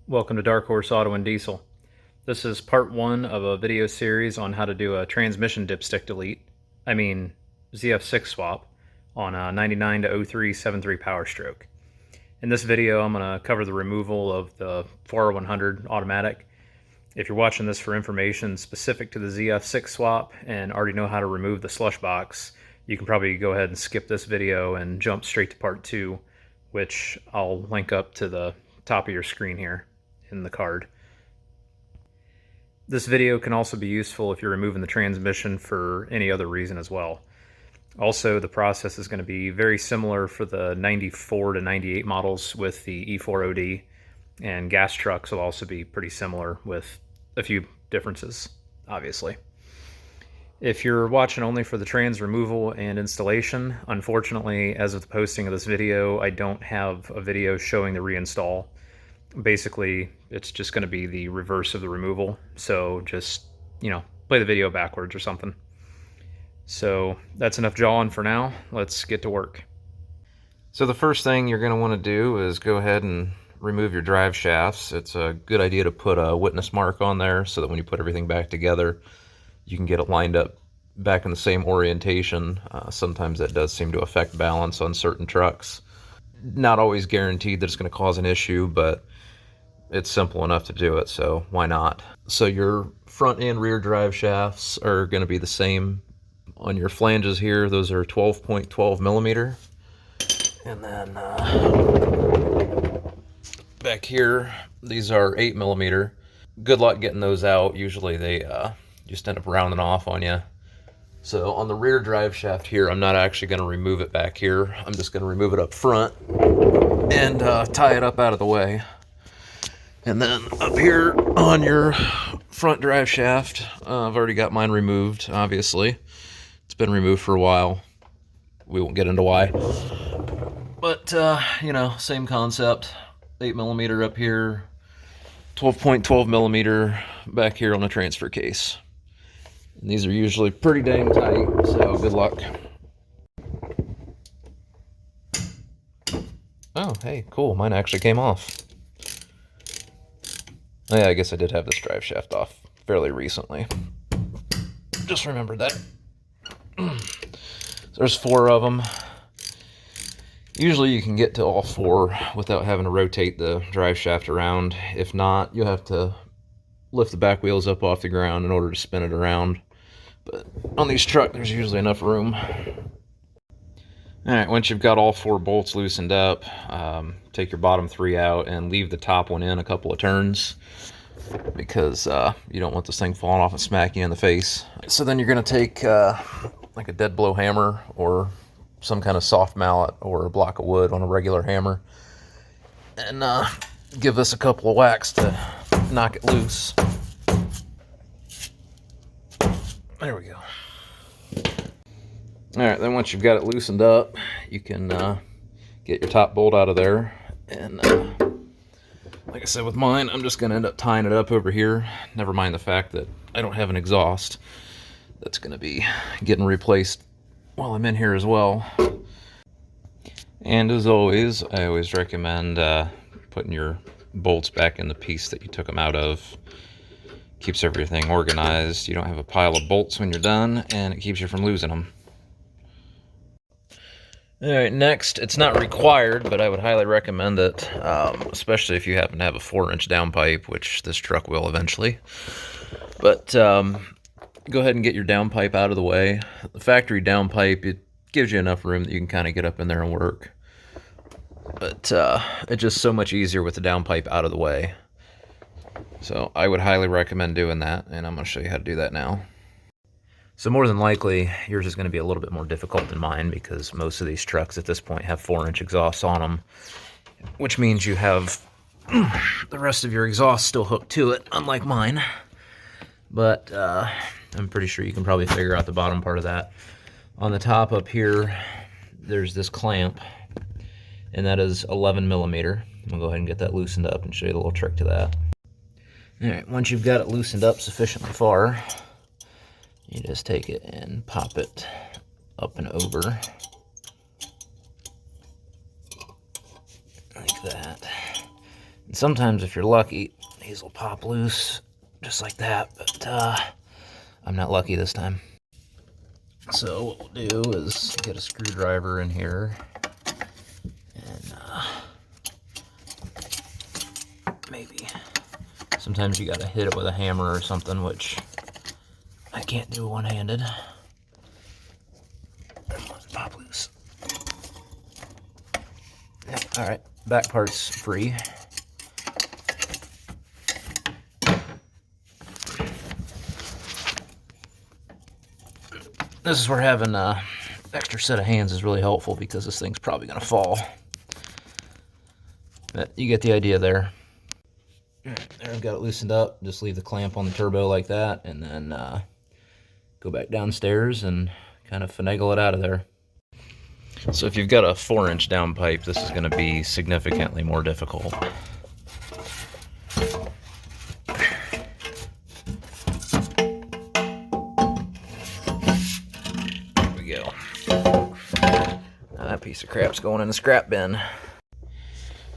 Welcome to Dark Horse Auto and Diesel. This is part one of a video series on how to do a transmission dipstick delete, ZF6 swap, on a 99 to 03 7.3 Power Stroke. In this video I'm going to cover the removal of the 4R100 automatic. If you're watching this for information specific to the ZF6 swap and already know how to remove the slush box, you can probably go ahead and skip this video and jump straight to part two, which I'll link up to the top of your screen here in the card. This video can also be useful if you're removing the transmission for any other reason as well. Also, the process is going to be very similar for the 94 to 98 models with the E4OD, and gas trucks will also be pretty similar with a few differences, obviously. If you're watching only for the trans removal and installation, unfortunately, as of the posting of this video, I don't have a video showing the reinstall. Basically, it's just going to be the reverse of the removal, so just, play the video backwards or something. So that's enough jawing for now. Let's get to work. So the first thing you're going to want to do is go ahead and remove your drive shafts. It's a good idea to put a witness mark on there so that when you put everything back together, you can get it lined up back in the same orientation. Sometimes that does seem to affect balance on certain trucks. Not always guaranteed that it's going to cause an issue, but it's simple enough to do it, so why not? So your front and rear drive shafts are going to be the same. On your flanges here, those are 12.12 millimeter. And then back here, these are 8 millimeter. Good luck getting those out. Usually they just end up rounding off on you. So on the rear drive shaft here, I'm not actually going to remove it back here. I'm just going to remove it up front and tie it up out of the way. And then up here on your front drive shaft, I've already got mine removed, obviously. It's been removed for a while. We won't get into why. But, same concept. 8 millimeter up here, 12.12 millimeter back here on the transfer case. And these are usually pretty dang tight, so good luck. Oh, hey, cool. Mine actually came off. Oh, yeah, I guess I did have this drive shaft off fairly recently. Just remembered that. There's 4 of them. Usually you can get to all 4 without having to rotate the drive shaft around. If not, you'll have to lift the back wheels up off the ground in order to spin it around. But on these trucks, there's usually enough room. Alright, once you've got all 4 bolts loosened up, take your bottom 3 out and leave the top one in a couple of turns, because you don't want this thing falling off and smacking you in the face. So then you're going to take like a dead blow hammer or some kind of soft mallet or a block of wood on a regular hammer and give this a couple of whacks to knock it loose. There we go. Alright, then once you've got it loosened up, you can get your top bolt out of there. And like I said with mine, I'm just going to end up tying it up over here. Never mind the fact that I don't have an exhaust. That's going to be getting replaced while I'm in here as well. And as always, I always recommend putting your bolts back in the piece that you took them out of. Keeps everything organized. You don't have a pile of bolts when you're done, and it keeps you from losing them. Alright, next, it's not required, but I would highly recommend it, especially if you happen to have a 4-inch downpipe, which this truck will eventually. But go ahead and get your downpipe out of the way. The factory downpipe, it gives you enough room that you can kind of get up in there and work. But it's just so much easier with the downpipe out of the way. So I would highly recommend doing that, and I'm going to show you how to do that now. So more than likely, yours is going to be a little bit more difficult than mine, because most of these trucks at this point have 4-inch exhausts on them, which means you have the rest of your exhaust still hooked to it, unlike mine. But I'm pretty sure you can probably figure out the bottom part of that. On the top up here, there's this clamp, and that is 11 millimeter. I'll go ahead and get that loosened up and show you the little trick to that. Alright, once you've got it loosened up sufficiently far, you just take it and pop it up and over like that. And sometimes if you're lucky, these will pop loose just like that, but I'm not lucky this time. So what we'll do is get a screwdriver in here and maybe sometimes you gotta hit it with a hammer or something, which I can't do one-handed. Pop loose. Yeah, all right, back part's free. This is where having an extra set of hands is really helpful because this thing's probably gonna fall. But you get the idea there. There, I've got it loosened up. Just leave the clamp on the turbo like that, and then go back downstairs and kind of finagle it out of there. So if you've got a 4-inch downpipe, this is going to be significantly more difficult. There we go. Now that piece of crap's going in the scrap bin.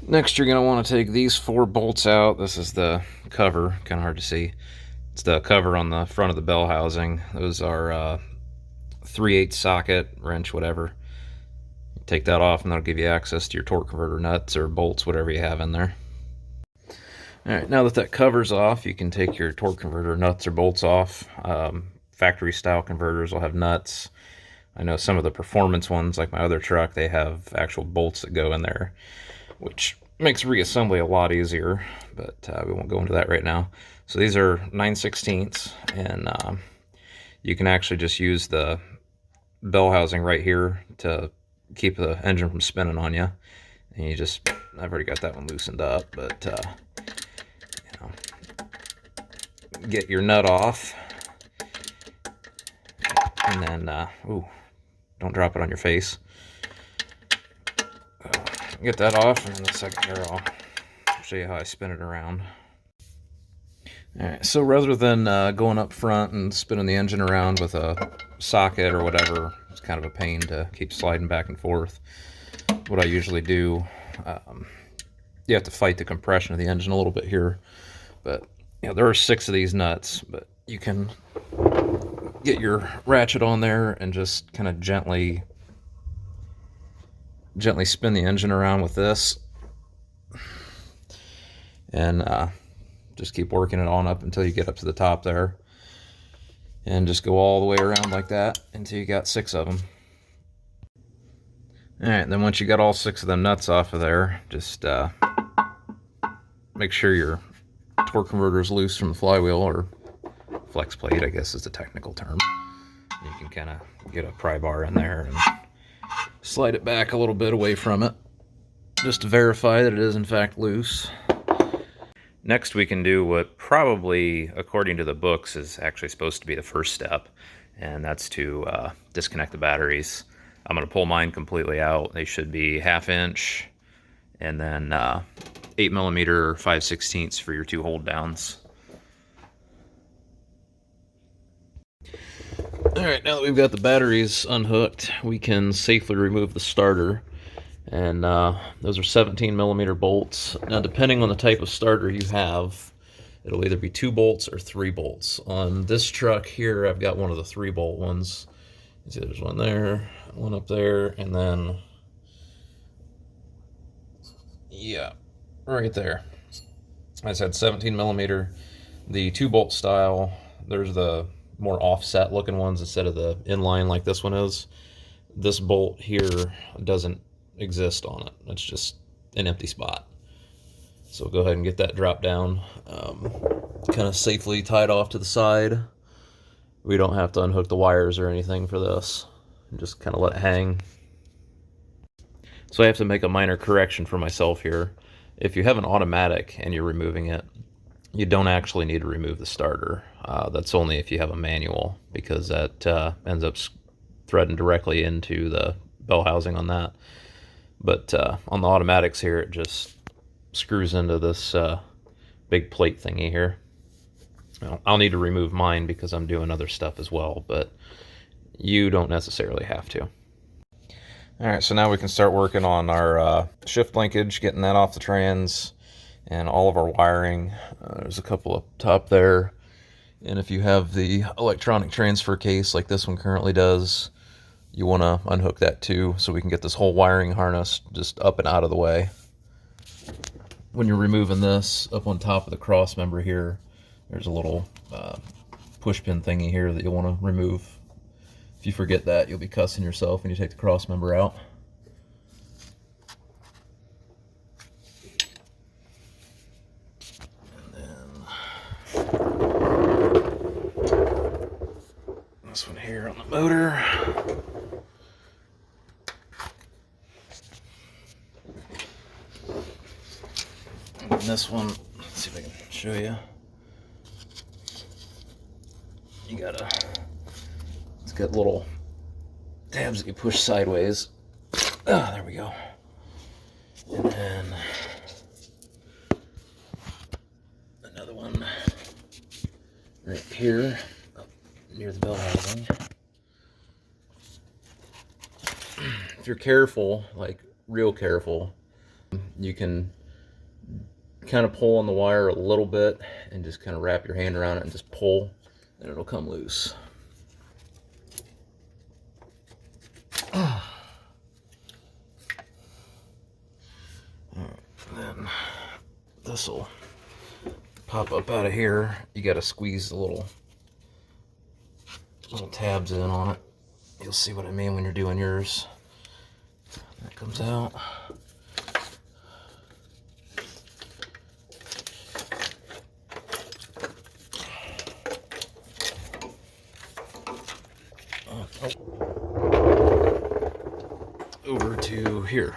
Next, you're going to want to take these 4 bolts out. This is the cover, kind of hard to see. It's the cover on the front of the bell housing. Those are 3/8 socket, wrench, whatever. Take that off and that'll give you access to your torque converter nuts or bolts, whatever you have in there. Alright, now that cover's off, you can take your torque converter nuts or bolts off. Factory style converters will have nuts. I know some of the performance ones, like my other truck, they have actual bolts that go in there, which makes reassembly a lot easier, but we won't go into that right now. So these are 9/16, and you can actually just use the bell housing right here to keep the engine from spinning on you. And you just, I've already got that one loosened up, but you know, get your nut off, and then ooh, don't drop it on your face. Get that off, and in a second here I'll show you how I spin it around. Alright, so rather than going up front and spinning the engine around with a socket or whatever, it's kind of a pain to keep sliding back and forth. What I usually do, you have to fight the compression of the engine a little bit here, but you know, there are 6 of these nuts, but you can get your ratchet on there and just kind of gently spin the engine around with this, and just keep working it on up until you get up to the top there, and just go all the way around like that until you got 6 of them. Alright, then once you got all 6 of them nuts off of there, just make sure your torque converter is loose from the flywheel, or flex plate, I guess is the technical term. You can kind of get a pry bar in there and slide it back a little bit away from it, just to verify that it is in fact loose. Next, we can do what probably, according to the books, is actually supposed to be the first step, and that's to disconnect the batteries. I'm going to pull mine completely out. They should be 1/2 inch, and then 8mm or 5/16 for your 2 hold downs. Alright, now that we've got the batteries unhooked, we can safely remove the starter. And those are 17mm bolts. Now, depending on the type of starter you have, it'll either be 2 bolts or 3 bolts. On this truck here, I've got one of the 3-bolt ones. You see there's one there, one up there, and then, yeah, right there. I said 17mm. The 2-bolt style, there's the more offset looking ones instead of the inline like this one is. This bolt here doesn't exist on it. It's just an empty spot. So go ahead and get that drop down, kind of safely tied off to the side. We don't have to unhook the wires or anything for this. Just kind of let it hang. So I have to make a minor correction for myself here. If you have an automatic and you're removing it, you don't actually need to remove the starter. That's only if you have a manual, because that ends up threading directly into the bell housing on that. But on the automatics here, it just screws into this big plate thingy here. Well, I'll need to remove mine because I'm doing other stuff as well, but you don't necessarily have to. Alright, so now we can start working on our shift linkage, getting that off the trans, And all of our wiring, there's a couple up top there. And if you have the electronic transfer case like this one currently does, you want to unhook that too, so we can get this whole wiring harness just up and out of the way. When you're removing this, up on top of the cross member here, there's a little push pin thingy here that you'll want to remove. If you forget that, you'll be cussing yourself when you take the cross member out. And then this one here on the motor. And this one, let's see if I can show you. It's got little tabs that you push sideways. Ah, there we go. And then another one right here, up near the bell housing. If you're careful, like real careful, you can kind of pull on the wire a little bit and just kind of wrap your hand around it and just pull, and it'll come loose. Then this will pop up out of here. You got to squeeze the little tabs in on it. You'll see what I mean when you're doing yours. That comes out. Over to here.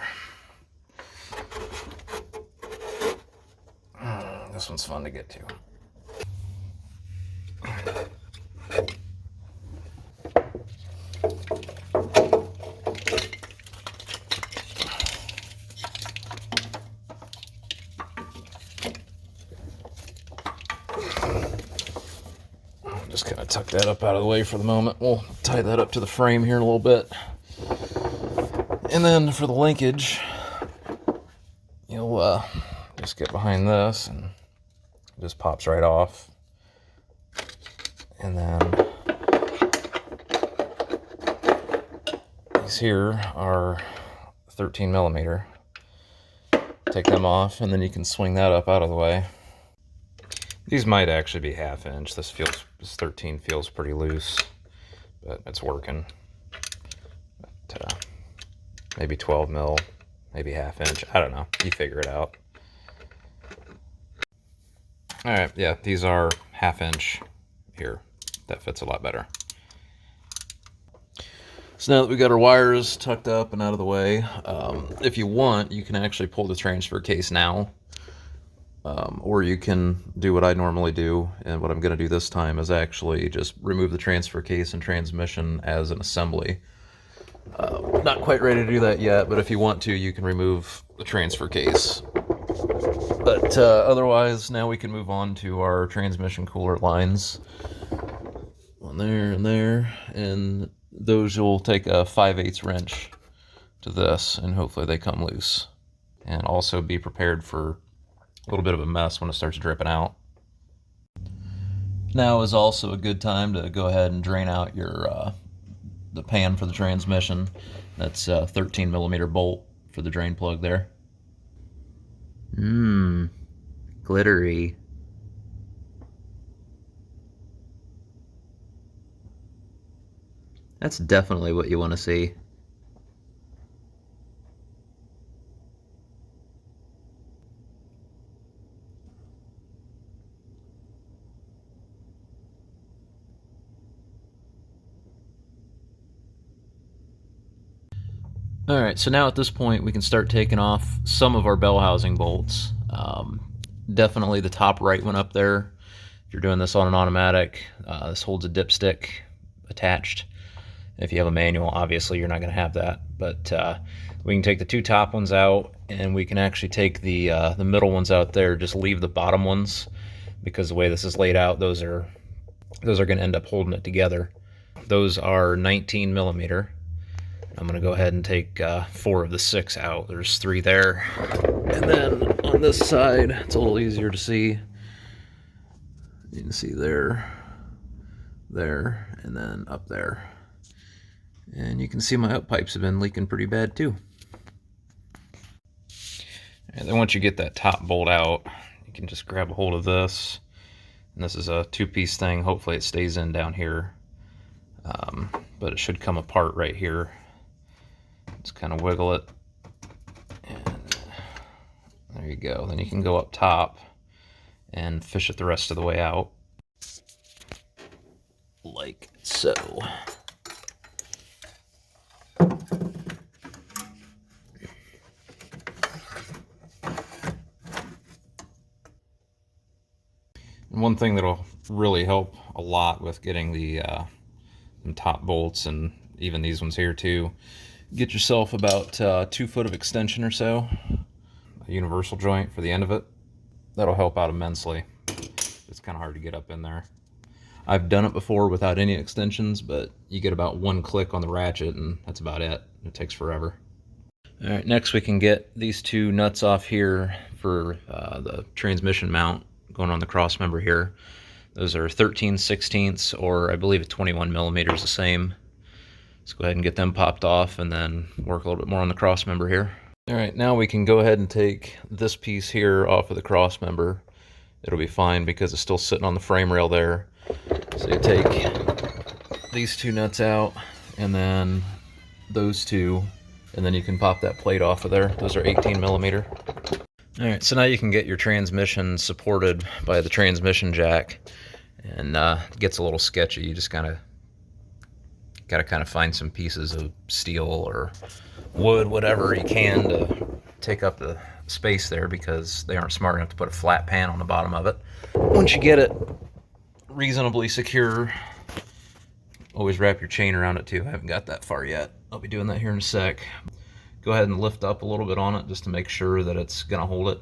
This one's fun to get to. Just kind of tuck that up out of the way for the moment. We'll tie that up to the frame here in a little bit. And then for the linkage, you'll just get behind this and it just pops right off. And then these here are 13 millimeter. Take them off and then you can swing that up out of the way. These might actually be 1/2 inch. This 13 feels pretty loose, but it's working. But, maybe 12 mil, maybe 1/2 inch. I don't know. You figure it out. All right, yeah, these are 1/2 inch here. That fits a lot better. So now that we got our wires tucked up and out of the way, if you want, you can actually pull the transfer case now. Or you can do what I normally do, and what I'm going to do this time is actually just remove the transfer case and transmission as an assembly. Not quite ready to do that yet, but if you want to, you can remove the transfer case. But otherwise, now we can move on to our transmission cooler lines. One there, and those you'll take a 5/8 wrench to this, and hopefully they come loose. And also be prepared for a little bit of a mess when it starts dripping out. Now is also a good time to go ahead and drain out your the pan for the transmission. That's a 13 millimeter bolt for the drain plug there. Glittery. That's definitely what you want to see. Alright, so now at this point we can start taking off some of our bell housing bolts. Definitely the top right one up there. If you're doing this on an automatic, this holds a dipstick attached. If you have a manual, obviously you're not going to have that. But we can take the two top ones out, and we can actually take the middle ones out there, just leave the bottom ones, because the way this is laid out, those are going to end up holding it together. Those are 19 millimeter. I'm going to go ahead and take 4 of the 6 out. There's 3 there. And then on this side, it's a little easier to see. You can see there, and then up there. And you can see my up pipes have been leaking pretty bad too. And then once you get that top bolt out, you can just grab a hold of this. And this is a 2-piece thing. Hopefully it stays in down here. But it should come apart right here. Just kind of wiggle it. And there you go. Then you can go up top and fish it the rest of the way out. Like so. And one thing that'll really help a lot with getting the top bolts, and even these ones here too, get yourself about 2 foot of extension or so, a universal joint for the end of it. That'll help out immensely. It's kind of hard to get up in there. I've done it before without any extensions, but you get about 1 click on the ratchet and that's about it. It takes forever. All right, next we can get these 2 nuts off here for the transmission mount going on the crossmember here. Those are 13/16 or I believe 21 millimeters the same. Let's go ahead and get them popped off and then work a little bit more on the crossmember here. All right, now we can go ahead and take this piece here off of the crossmember. It'll be fine because it's still sitting on the frame rail there. So you take these 2 nuts out and then those 2, and then you can pop that plate off of there. Those are 18 millimeter. All right, so now you can get your transmission supported by the transmission jack, and it gets a little sketchy. You just gotta find some pieces of steel or wood, whatever you can, to take up the space there, because they aren't smart enough to put a flat pan on the bottom of it. Once you get it reasonably secure, always wrap your chain around it too. I haven't got that far yet. I'll be doing that here in a sec. Go ahead and lift up a little bit on it just to make sure that it's gonna hold it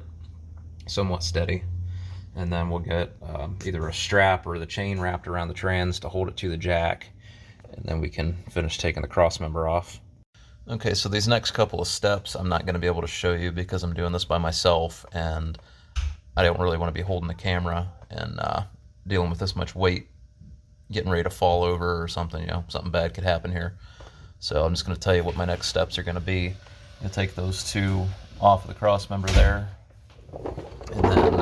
somewhat steady. And then we'll get either a strap or the chain wrapped around the trans to hold it to the jack. And then we can finish taking the crossmember off. Okay, so these next couple of steps I'm not gonna be able to show you because I'm doing this by myself, and I don't really wanna be holding the camera and dealing with this much weight, getting ready to fall over or something, you know, something bad could happen here. So I'm just gonna tell you what my next steps are gonna be. I'm gonna take those 2 off of the crossmember there, and then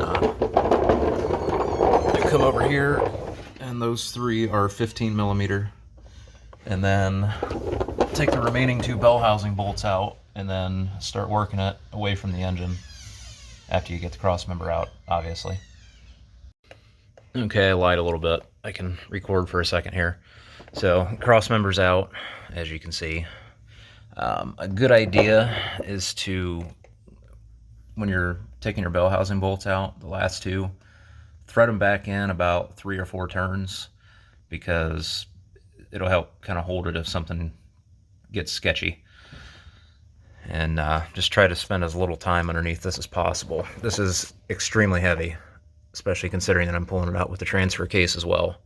come over here, and those 3 are 15 millimeter, and then take the remaining 2 bell housing bolts out, and then start working it away from the engine after you get the crossmember out, obviously. Okay, I lied a little bit. I can record for a second here. So crossmember's out, as you can see. A good idea is to, when you're taking your bell housing bolts out, the last 2, thread them back in about 3 or 4 turns, because it'll help kind of hold it if something gets sketchy. And just try to spend as little time underneath this as possible. This is extremely heavy, especially considering that I'm pulling it out with the transfer case as well.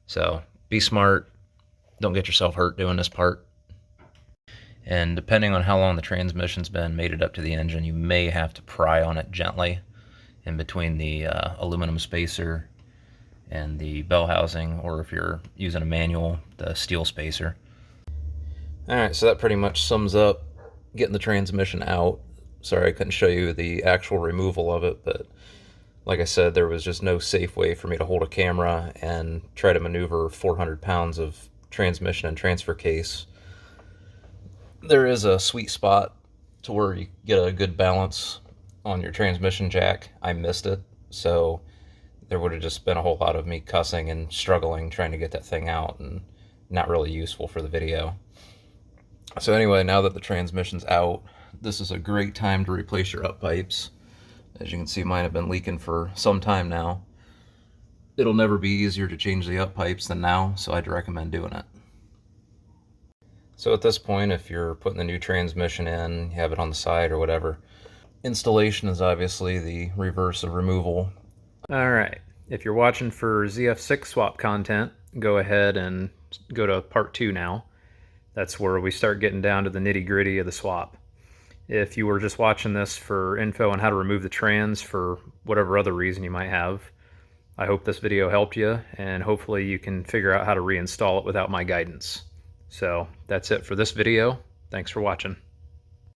So be smart. Don't get yourself hurt doing this part. And depending on how long the transmission's been mated up to the engine, you may have to pry on it gently in between the aluminum spacer and the bell housing, or if you're using a manual, the steel spacer. Alright, so that pretty much sums up getting the transmission out. Sorry I couldn't show you the actual removal of it, but like I said, there was just no safe way for me to hold a camera and try to maneuver 400 pounds of transmission and transfer case. There is a sweet spot to where you get a good balance on your transmission jack. I missed it, so there would have just been a whole lot of me cussing and struggling trying to get that thing out, and not really useful for the video. So anyway, now that the transmission's out, this is a great time to replace your up pipes. As you can see, mine have been leaking for some time now. It'll never be easier to change the up pipes than now, so I'd recommend doing it. So at this point, if you're putting the new transmission in, you have it on the side or whatever, installation is obviously the reverse of removal. All right, if you're watching for ZF6 swap content, go ahead and go to part 2 now. That's where we start getting down to the nitty-gritty of the swap. If you were just watching this for info on how to remove the trans for whatever other reason you might have, I hope this video helped you, and hopefully you can figure out how to reinstall it without my guidance. So that's it for this video. Thanks for watching.